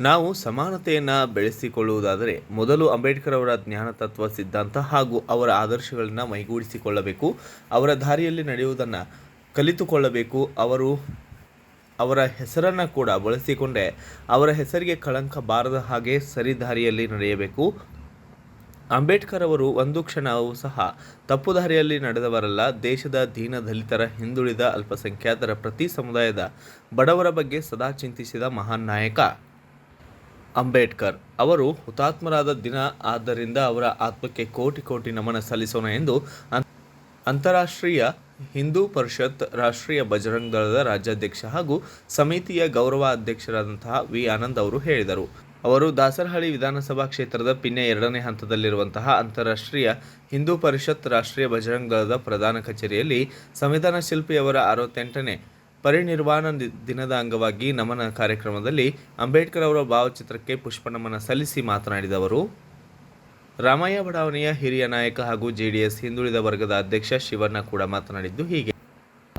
ನಾವು ಸಮಾನತೆಯನ್ನು ಬೆಳೆಸಿಕೊಳ್ಳುವುದಾದರೆ ಮೊದಲು ಅಂಬೇಡ್ಕರ್ ಅವರ ಜ್ಞಾನ ತತ್ವ ಸಿದ್ಧಾಂತ ಹಾಗೂ ಅವರ ಆದರ್ಶಗಳನ್ನು ಮೈಗೂಡಿಸಿಕೊಳ್ಳಬೇಕು. ಅವರ ದಾರಿಯಲ್ಲಿ ನಡೆಯುವುದನ್ನು ಕಲಿತುಕೊಳ್ಳಬೇಕು. ಅವರ ಹೆಸರನ್ನು ಕೂಡ ಬಳಸಿಕೊಂಡೇ ಅವರ ಹೆಸರಿಗೆ ಕಳಂಕ ಬಾರದ ಹಾಗೆ ಸರಿ ದಾರಿಯಲ್ಲಿ ನಡೆಯಬೇಕು. ಅಂಬೇಡ್ಕರ್ ಅವರು ಒಂದು ಕ್ಷಣವೂ ಸಹ ತಪ್ಪು ದಾರಿಯಲ್ಲಿ ನಡೆದವರಲ್ಲ. ದೇಶದ ದೀನ ದಲಿತರ, ಹಿಂದುಳಿದ, ಅಲ್ಪಸಂಖ್ಯಾತರ, ಪ್ರತಿ ಸಮುದಾಯದ ಬಡವರ ಬಗ್ಗೆ ಸದಾ ಚಿಂತಿಸಿದ ಮಹಾನ್ ನಾಯಕ ಅಂಬೇಡ್ಕರ್ ಅವರು ಹುತಾತ್ಮರಾದ ದಿನ. ಆದ್ದರಿಂದ ಅವರ ಆತ್ಮಕ್ಕೆ ಕೋಟಿ ಕೋಟಿ ನಮನ ಸಲ್ಲಿಸೋಣ ಎಂದು ಅಂತಾರಾಷ್ಟ್ರೀಯ ಹಿಂದೂ ಪರಿಷತ್, ರಾಷ್ಟ್ರೀಯ ಬಜರಂಗ ದಳದ ರಾಜ್ಯಾಧ್ಯಕ್ಷ ಹಾಗೂ ಸಮಿತಿಯ ಗೌರವ ಅಧ್ಯಕ್ಷರಾದಂತಹ ವಿ. ಆನಂದ್ ಅವರು ಹೇಳಿದರು. ಅವರು ದಾಸರಹಳ್ಳಿ ವಿಧಾನಸಭಾ ಕ್ಷೇತ್ರದ ಪಿನ್ಯ 2ನೇ ಹಂತದಲ್ಲಿರುವಂತಹ ಅಂತಾರಾಷ್ಟ್ರೀಯ ಹಿಂದೂ ಪರಿಷತ್, ರಾಷ್ಟ್ರೀಯ ಬಜರಂಗ ದಳದ ಪ್ರಧಾನ ಕಚೇರಿಯಲ್ಲಿ ಸಂವಿಧಾನ ಶಿಲ್ಪಿ ಅವರ 68ನೇ ಪರಿನಿರ್ವಾಣ ದಿನದ ಅಂಗವಾಗಿ ನಮನ ಕಾರ್ಯಕ್ರಮದಲ್ಲಿ ಅಂಬೇಡ್ಕರ್ ಅವರ ಭಾವಚಿತ್ರಕ್ಕೆ ಪುಷ್ಪನಮನ ಸಲ್ಲಿಸಿ ಮಾತನಾಡಿದ ಅವರು, ರಾಮಯ್ಯ ಬಡಾವಣೆಯ ಹಿರಿಯ ನಾಯಕ ಹಾಗೂ ಜೆಡಿಎಸ್ ಹಿಂದುಳಿದ ವರ್ಗದ ಅಧ್ಯಕ್ಷ ಶಿವಣ್ಣ ಕೂಡ ಮಾತನಾಡಿದ್ದು ಹೀಗೆ.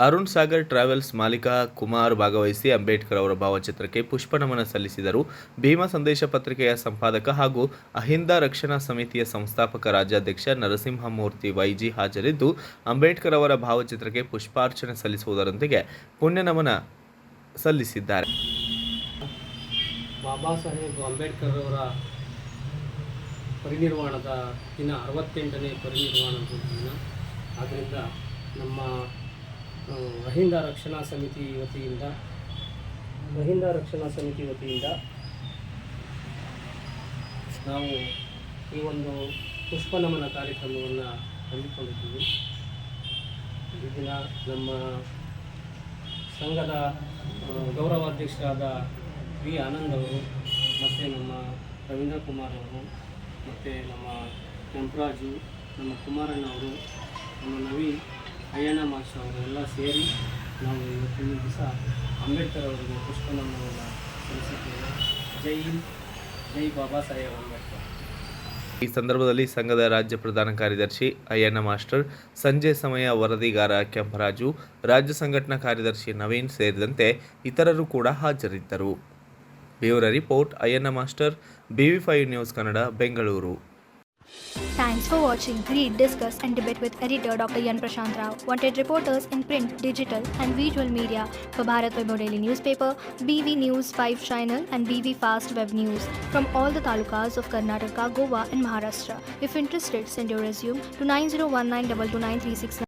ಅರುಣ್ ಸಾಗರ್ ಟ್ರಾವೆಲ್ಸ್ ಮಾಲೀಕ ಕುಮಾರ್ ಭಾಗವಹಿಸಿ ಅಂಬೇಡ್ಕರ್ ಅವರ ಭಾವಚಿತ್ರಕ್ಕೆ ಪುಷ್ಪನಮನ ಸಲ್ಲಿಸಿದರು. ಭೀಮ ಸಂದೇಶ ಪತ್ರಿಕೆಯ ಸಂಪಾದಕ ಹಾಗೂ ಅಹಿಂದ ರಕ್ಷಣಾ ಸಮಿತಿಯ ಸಂಸ್ಥಾಪಕ ರಾಜ್ಯಾಧ್ಯಕ್ಷ ನರಸಿಂಹಮೂರ್ತಿ ವೈಜಿ ಹಾಜರಿದ್ದು ಅಂಬೇಡ್ಕರ್ ಅವರ ಭಾವಚಿತ್ರಕ್ಕೆ ಪುಷ್ಪಾರ್ಚನೆ ಸಲ್ಲಿಸುವುದರೊಂದಿಗೆ ಪುಣ್ಯ ನಮನ ಸಲ್ಲಿಸಿದ್ದಾರೆ. ಬಾಬಾ ಸಾಹೇಬ್ ಅಂಬೇಡ್ಕರ್ ಅವರ ಪರಿನಿರ್ವಾಣದ ದಿನ 68ನೇ ಪರಿನಿರ್ವಾಣದ ದಿನ. ಆದ್ದರಿಂದ ನಮ್ಮ ಅಹಿಂದ ರಕ್ಷಣಾ ಸಮಿತಿ ವತಿಯಿಂದ ನಾವು ಈ ಒಂದು ಪುಷ್ಪನಮನ ಕಾರ್ಯಕ್ರಮವನ್ನು ಹಮ್ಮಿಕೊಂಡಿದ್ದೀವಿ. ಈ ದಿನ ನಮ್ಮ ಸಂಘದ ಗೌರವಾಧ್ಯಕ್ಷರಾದ ವಿ. ಆನಂದ್ ಅವರು ಮತ್ತು ನಮ್ಮ ರವೀಂದ್ರ ಕುಮಾರ್ ಅವರು ಮತ್ತು ನಮ್ಮ ಕೆಂಪರಾಜು, ನಮ್ಮ ಕುಮಾರಣ್ಣ ಅವರು, ನಮ್ಮ ನವೀನ್, ಅಯ್ಯಣ್ಣ ಮಾಸ್ಟರ್ ಅವರು ಎಲ್ಲ ಸೇರಿ ನಾವು ಇವತ್ತಿನ ದಿವಸ ಅಂಬೇಡ್ಕರ್ ಅವರಿಗೆ ಪುಷ್ಪನಮನವನ್ನು ಸಲ್ಲಿಸಿದ್ದೇವೆ. ಜೈ ಹಿಂದ್, ಜೈ ಬಾಬಾ ಸಾಹೇಬ್ ಅಂಬೇಡ್ಕರ್. ಈ ಸಂದರ್ಭದಲ್ಲಿ ಸಂಘದ ರಾಜ್ಯ ಪ್ರಧಾನ ಕಾರ್ಯದರ್ಶಿ ಅಯ್ಯಣ್ಣ ಮಾಸ್ಟರ್, ಸಂಜೆ ಸಮಯ ವರದಿಗಾರ ಕೆಂಪರಾಜು, ರಾಜ್ಯ ಸಂಘಟನಾ ಕಾರ್ಯದರ್ಶಿ ನವೀನ್ ಸೇರಿದಂತೆ ಇತರರು ಕೂಡ ಹಾಜರಿದ್ದರು. Bureau report Ayyanna master, BV5 news Kannada, Bengaluru. Thanks for watching. Read, discuss and debate with editor Dr. Yan Prashant Rao. Wanted reporters in print, digital and visual media for Bharat Vaibhav Daily Newspaper, BV News 5 Channel and BV Fast Web News from all the talukas of Karnataka, Goa and Maharashtra. If interested, send your resume to 9019229369.